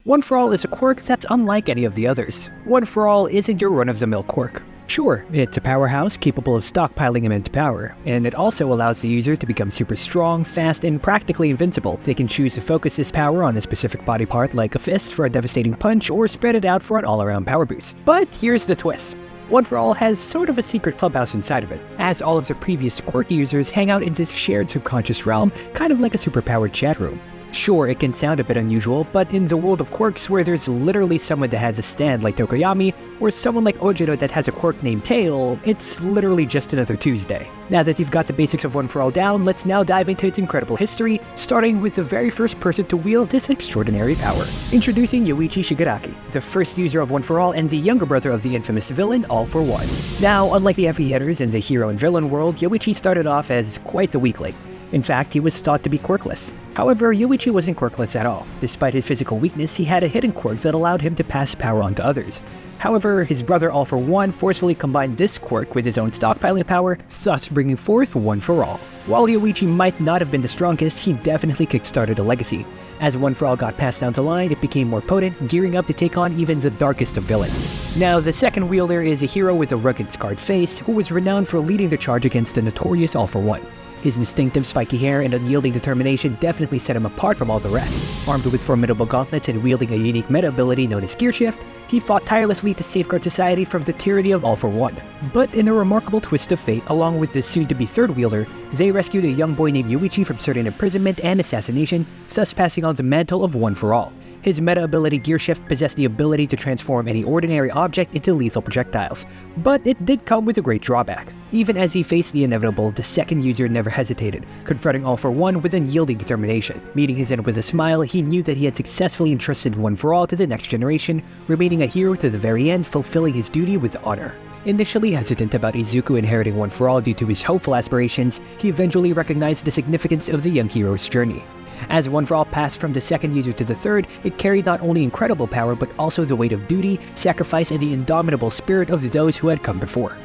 One for All is a quirk that's unlike any of the others. One for All isn't your run-of-the-mill quirk. Sure, it's a powerhouse capable of stockpiling immense power, and it also allows the user to become super strong, fast, and practically invincible. They can choose to focus this power on a specific body part like a fist for a devastating punch, or spread it out for an all-around power boost. But here's the twist. One for All has sort of a secret clubhouse inside of it, as all of the previous quirk users hang out in this shared subconscious realm, kind of like a superpowered chat room. Sure, it can sound a bit unusual, but in the world of quirks where there's literally someone that has a stand like Tokoyami, or someone like Ojiro that has a quirk named Tail, it's literally just another Tuesday. Now that you've got the basics of One for All down, let's now dive into its incredible history, starting with the very first person to wield this extraordinary power. Introducing Yoichi Shigaraki, the first user of One for All and the younger brother of the infamous villain All for One. Now, unlike the heavy hitters in the hero and villain world, Yoichi started off as quite the weakling. In fact, he was thought to be quirkless. However, Yoichi wasn't quirkless at all. Despite his physical weakness, he had a hidden quirk that allowed him to pass power on to others. However, his brother All for One forcefully combined this quirk with his own stockpiling power, thus bringing forth One for All. While Yoichi might not have been the strongest, he definitely kickstarted a legacy. As One for All got passed down the line, it became more potent, gearing up to take on even the darkest of villains. Now, the second wielder is a hero with a rugged, scarred face, who was renowned for leading the charge against the notorious All for One. His instinctive spiky hair and unyielding determination definitely set him apart from all the rest. Armed with formidable gauntlets and wielding a unique meta ability known as Gear Shift, he fought tirelessly to safeguard society from the tyranny of All for One. But in a remarkable twist of fate, along with the soon-to-be third wielder, they rescued a young boy named Yoichi from certain imprisonment and assassination, thus passing on the mantle of One for All. His meta ability Gear Shift possessed the ability to transform any ordinary object into lethal projectiles, but it did come with a great drawback. Even as he faced the inevitable, the second user never hesitated, confronting All for One with unyielding determination. Meeting his end with a smile, he knew that he had successfully entrusted One for All to the next generation, remaining a hero to the very end, fulfilling his duty with honor. Initially hesitant about Izuku inheriting One for All due to his hopeful aspirations, he eventually recognized the significance of the young hero's journey. As One for All passed from the second user to the third, it carried not only incredible power but also the weight of duty, sacrifice, and the indomitable spirit of those who had come before.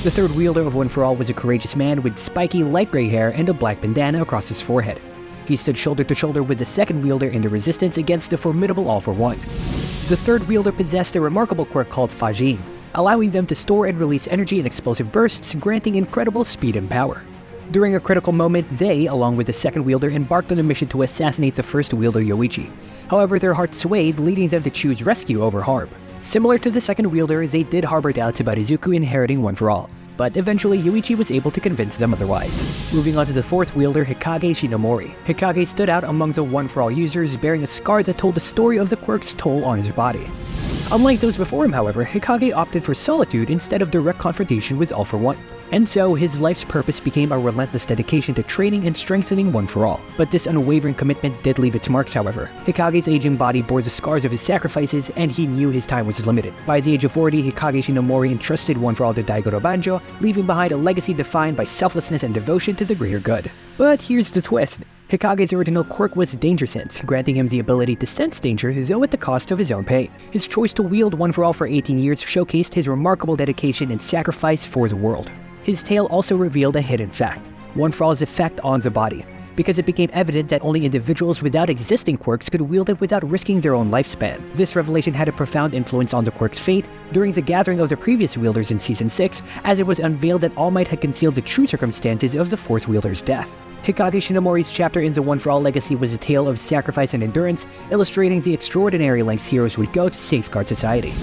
The third wielder of One for All was a courageous man with spiky light gray hair and a black bandana across his forehead. He stood shoulder to shoulder with the second wielder in the resistance against the formidable All for One. The third wielder possessed a remarkable quirk called Fajin, allowing them to store and release energy in explosive bursts, granting incredible speed and power. During a critical moment, they, along with the second wielder, embarked on a mission to assassinate the first wielder Yoichi. However, their hearts swayed, leading them to choose rescue over harm. Similar to the second wielder, they did harbor doubts about Izuku inheriting One for All, but eventually Yoichi was able to convince them otherwise. Moving on to the fourth wielder, Hikage Shinomori. Hikage stood out among the One for All users, bearing a scar that told the story of the quirk's toll on his body. Unlike those before him, however, Hikage opted for solitude instead of direct confrontation with All for One. And so, his life's purpose became a relentless dedication to training and strengthening One for All. But this unwavering commitment did leave its marks, however. Hikage's aging body bore the scars of his sacrifices, and he knew his time was limited. By the age of 40, Hikage Shinomori entrusted One for All to Daigoro Banjo, leaving behind a legacy defined by selflessness and devotion to the greater good. But here's the twist. Hikage's original quirk was Danger Sense, granting him the ability to sense danger, though at the cost of his own pain. His choice to wield One for All for 18 years showcased his remarkable dedication and sacrifice for the world. His tale also revealed a hidden fact, One for All's effect on the body, because it became evident that only individuals without existing quirks could wield it without risking their own lifespan. This revelation had a profound influence on the quirk's fate during the gathering of the previous wielders in Season 6, as it was unveiled that All Might had concealed the true circumstances of the fourth wielder's death. Hikage Shinomori's chapter in the One for All legacy was a tale of sacrifice and endurance, illustrating the extraordinary lengths heroes would go to safeguard society.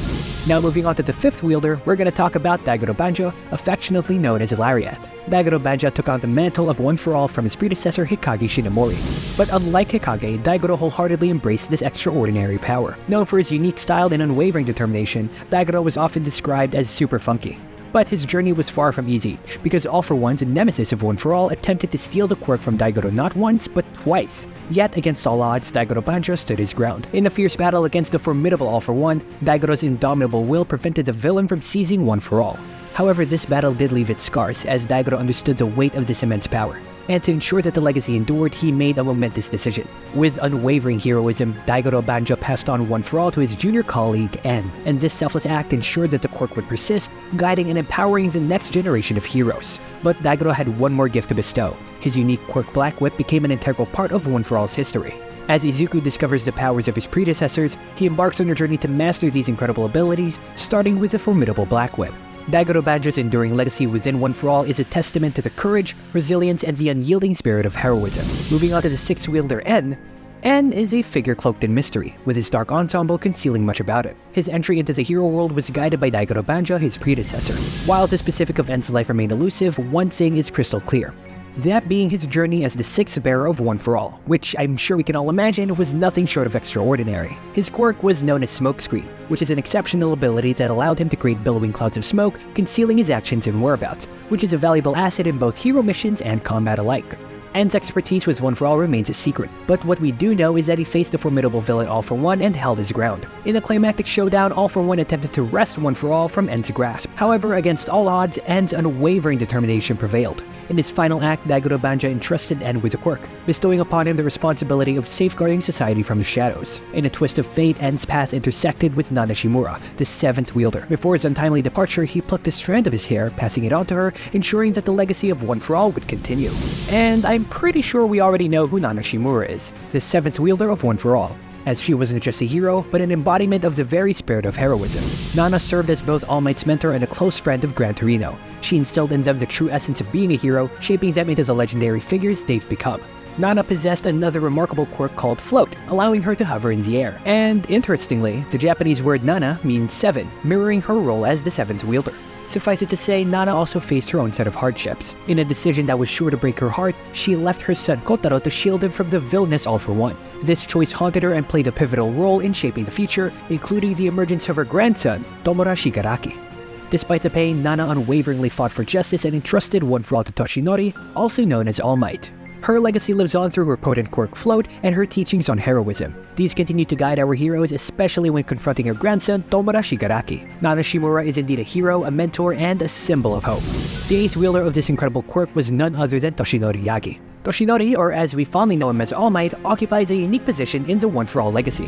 Now moving on to the fifth wielder, we're gonna talk about Daigoro Banjo, affectionately known as Lariat. Daigoro Banjo took on the mantle of One for All from his predecessor Hikage Shinomori. But unlike Hikage, Daigoro wholeheartedly embraced this extraordinary power. Known for his unique style and unwavering determination, Daigoro was often described as super funky. But his journey was far from easy, because All for One's nemesis of One for All attempted to steal the quirk from Daigoro not once, but twice. Yet, against all odds, Daigoro Banjo stood his ground. In a fierce battle against the formidable All for One, Daigoro's indomitable will prevented the villain from seizing One for All. However, this battle did leave its scars, as Daigoro understood the weight of this immense power. And to ensure that the legacy endured, he made a momentous decision. With unwavering heroism, Daigoro Banjo passed on One for All to his junior colleague, N, and this selfless act ensured that the quirk would persist, guiding and empowering the next generation of heroes. But Daigoro had one more gift to bestow. His unique quirk Black Whip became an integral part of One for All's history. As Izuku discovers the powers of his predecessors, he embarks on a journey to master these incredible abilities, starting with the formidable Black Whip. Daigodo Banjo's enduring legacy within One For All is a testament to the courage, resilience, and the unyielding spirit of heroism. Moving on to the 6th wielder N is a figure cloaked in mystery, with his dark ensemble concealing much about it. His entry into the hero world was guided by Daigodo Banjo, his predecessor. While the specific of N's life remained elusive, one thing is crystal clear. That being his journey as the 6th bearer of One For All, which I'm sure we can all imagine was nothing short of extraordinary. His quirk was known as Smokescreen, which is an exceptional ability that allowed him to create billowing clouds of smoke, concealing his actions and whereabouts, which is a valuable asset in both hero missions and combat alike. N's expertise with One For All remains a secret, but what we do know is that he faced the formidable villain All For One and held his ground. In a climactic showdown, All For One attempted to wrest One For All from N's grasp. However, against all odds, N's unwavering determination prevailed. In his final act, Daigodo Banjo entrusted N with a quirk, bestowing upon him the responsibility of safeguarding society from the shadows. In a twist of fate, N's path intersected with Nana Shimura, the 7th wielder. Before his untimely departure, he plucked a strand of his hair, passing it on to her, ensuring that the legacy of One For All would continue. And I'm pretty sure we already know who Nana Shimura is, the 7th wielder of One For All, as she wasn't just a hero, but an embodiment of the very spirit of heroism. Nana served as both All Might's mentor and a close friend of Gran Torino. She instilled in them the true essence of being a hero, shaping them into the legendary figures they've become. Nana possessed another remarkable quirk called Float, allowing her to hover in the air. And interestingly, the Japanese word Nana means 7, mirroring her role as the 7th wielder. Suffice it to say, Nana also faced her own set of hardships. In a decision that was sure to break her heart, she left her son Kotaro to shield him from the villainous All For One. This choice haunted her and played a pivotal role in shaping the future, including the emergence of her grandson, Tomura Shigaraki. Despite the pain, Nana unwaveringly fought for justice and entrusted One For All to Toshinori, also known as All Might. Her legacy lives on through her potent quirk Float and her teachings on heroism. These continue to guide our heroes, especially when confronting her grandson, Tomura Shigaraki. Nana Shimura is indeed a hero, a mentor, and a symbol of hope. The 8th wielder of this incredible quirk was none other than Toshinori Yagi. Toshinori, or as we fondly know him as All Might, occupies a unique position in the One For All legacy.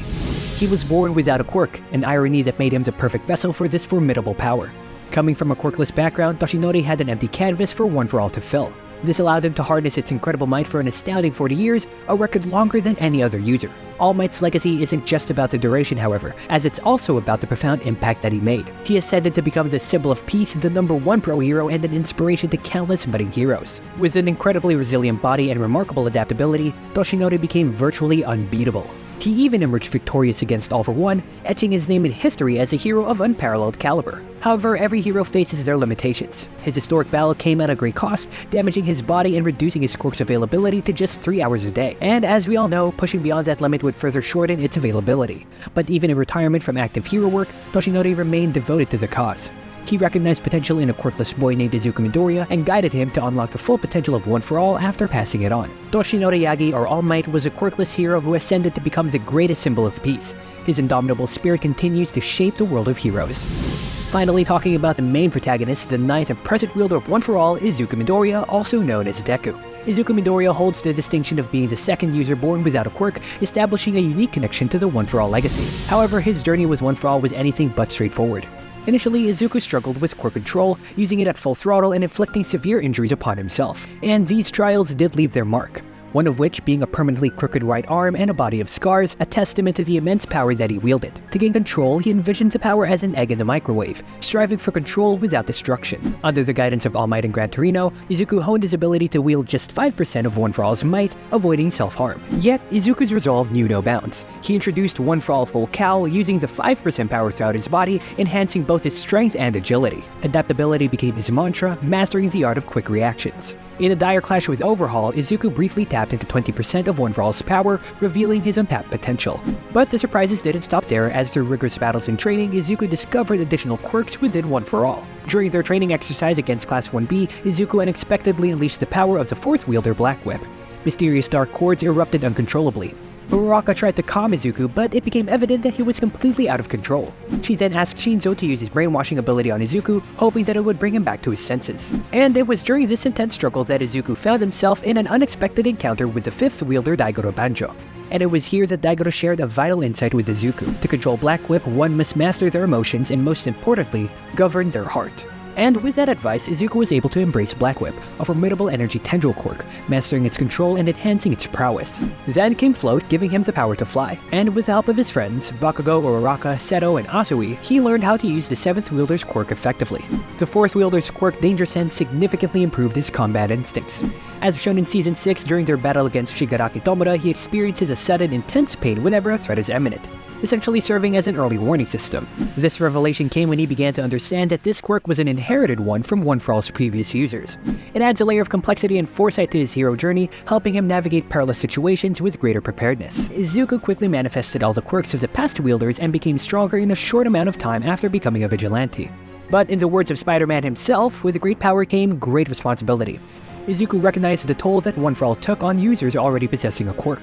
He was born without a quirk, an irony that made him the perfect vessel for this formidable power. Coming from a quirkless background, Toshinori had an empty canvas for One For All to fill. This allowed him to harness its incredible might for an astounding 40 years, a record longer than any other user. All Might's legacy isn't just about the duration, however, as it's also about the profound impact that he made. He ascended to become the symbol of peace, the #1 pro hero, and an inspiration to countless budding heroes. With an incredibly resilient body and remarkable adaptability, Toshinori became virtually unbeatable. He even emerged victorious against All For One, etching his name in history as a hero of unparalleled caliber. However, every hero faces their limitations. His historic battle came at a great cost, damaging his body and reducing his quirk's availability to just 3 hours a day. And as we all know, pushing beyond that limit would further shorten its availability. But even in retirement from active hero work, Toshinori remained devoted to the cause. He recognized potential in a quirkless boy named Izuku Midoriya and guided him to unlock the full potential of One For All after passing it on. Toshinori Yagi, or All Might, was a quirkless hero who ascended to become the greatest symbol of peace. His indomitable spirit continues to shape the world of heroes. Finally, talking about the main protagonist, the 9th and present wielder of One For All, Izuku Midoriya, also known as Deku. Izuku Midoriya holds the distinction of being the 2nd user born without a quirk, establishing a unique connection to the One For All legacy. However, his journey with One For All was anything but straightforward. Initially, Izuku struggled with quirk control, using it at full throttle and inflicting severe injuries upon himself. And these trials did leave their mark. One of which being a permanently crooked right arm and a body of scars, a testament to the immense power that he wielded. To gain control, he envisioned the power as an egg in the microwave, striving for control without destruction. Under the guidance of All Might and Gran Torino, Izuku honed his ability to wield just 5% of One For All's might, avoiding self-harm. Yet, Izuku's resolve knew no bounds. He introduced One For All Full Cowl, using the 5% power throughout his body, enhancing both his strength and agility. Adaptability became his mantra, mastering the art of quick reactions. In a dire clash with Overhaul, Izuku briefly tapped into 20% of One For All's power, revealing his untapped potential. But the surprises didn't stop there, as through rigorous battles and training, Izuku discovered additional quirks within One For All. During their training exercise against Class 1B, Izuku unexpectedly unleashed the power of the 4th wielder Black Whip. Mysterious dark cords erupted uncontrollably. Uraraka tried to calm Izuku, but it became evident that he was completely out of control. She then asked Shinzo to use his brainwashing ability on Izuku, hoping that it would bring him back to his senses. And it was during this intense struggle that Izuku found himself in an unexpected encounter with the 5th wielder Daigodo Banjo. And it was here that Daigodo shared a vital insight with Izuku. To control Black Whip, one must master their emotions and, most importantly, govern their heart. And with that advice, Izuku was able to embrace Black Whip, a formidable energy tendril quirk, mastering its control and enhancing its prowess. Then came Float, giving him the power to fly. And with the help of his friends, Bakugo, Uraraka, Seto, and Asui, he learned how to use the 7th Wielder's quirk effectively. The 4th Wielder's quirk, Danger Sense, significantly improved his combat instincts. As shown in Season 6, during their battle against Shigaraki Tomura, he experiences a sudden, intense pain whenever a threat is imminent, essentially serving as an early warning system. This revelation came when he began to understand that this quirk was an inherited one from One For All's previous users. It adds a layer of complexity and foresight to his hero journey, helping him navigate perilous situations with greater preparedness. Izuku quickly manifested all the quirks of the past wielders and became stronger in a short amount of time after becoming a vigilante. But in the words of Spider-Man himself, with great power came great responsibility. Izuku recognized the toll that One For All took on users already possessing a quirk.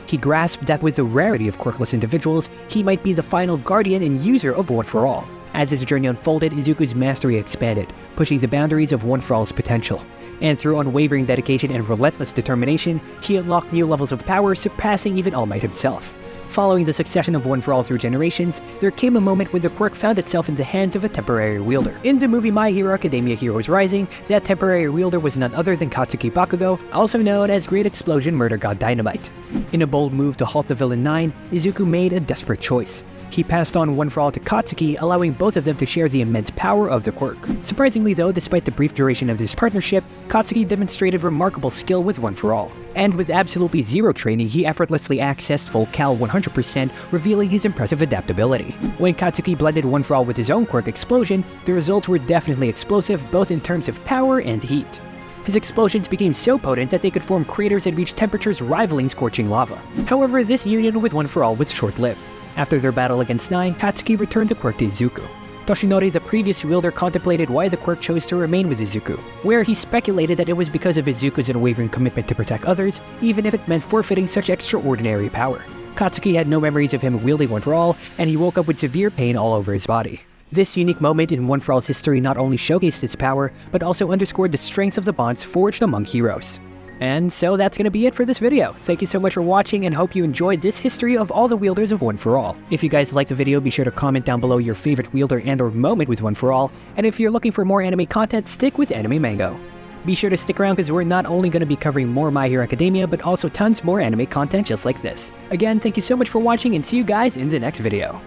He grasped that with the rarity of quirkless individuals, he might be the final guardian and user of One For All. As his journey unfolded, Izuku's mastery expanded, pushing the boundaries of One For All's potential. And through unwavering dedication and relentless determination, he unlocked new levels of power, surpassing even All Might himself. Following the succession of One For All through generations, there came a moment when the quirk found itself in the hands of a temporary wielder. In the movie My Hero Academia Heroes Rising, that temporary wielder was none other than Katsuki Bakugo, also known as Great Explosion Murder God Dynamite. In a bold move to halt the villain 9, Izuku made a desperate choice. He passed on One For All to Katsuki, allowing both of them to share the immense power of the quirk. Surprisingly though, despite the brief duration of this partnership, Katsuki demonstrated remarkable skill with One For All. And with absolutely zero training, he effortlessly accessed full Cal 100%, revealing his impressive adaptability. When Katsuki blended One For All with his own quirk Explosion, the results were definitely explosive both in terms of power and heat. His explosions became so potent that they could form craters and reach temperatures rivaling scorching lava. However, this union with One For All was short-lived. After their battle against 9, Katsuki returned the quirk to Izuku. Toshinori, the previous wielder, contemplated why the quirk chose to remain with Izuku, where he speculated that it was because of Izuku's unwavering commitment to protect others, even if it meant forfeiting such extraordinary power. Katsuki had no memories of him wielding One For All, and he woke up with severe pain all over his body. This unique moment in One For All's history not only showcased its power, but also underscored the strength of the bonds forged among heroes. And so that's gonna be it for this video. Thank you so much for watching and hope you enjoyed this history of all the wielders of One For All. If you guys liked the video, be sure to comment down below your favorite wielder and or moment with One For All. And if you're looking for more anime content, stick with Anime Mango. Be sure to stick around because we're not only going to be covering more My Hero Academia, but also tons more anime content just like this. Again, thank you so much for watching and see you guys in the next video.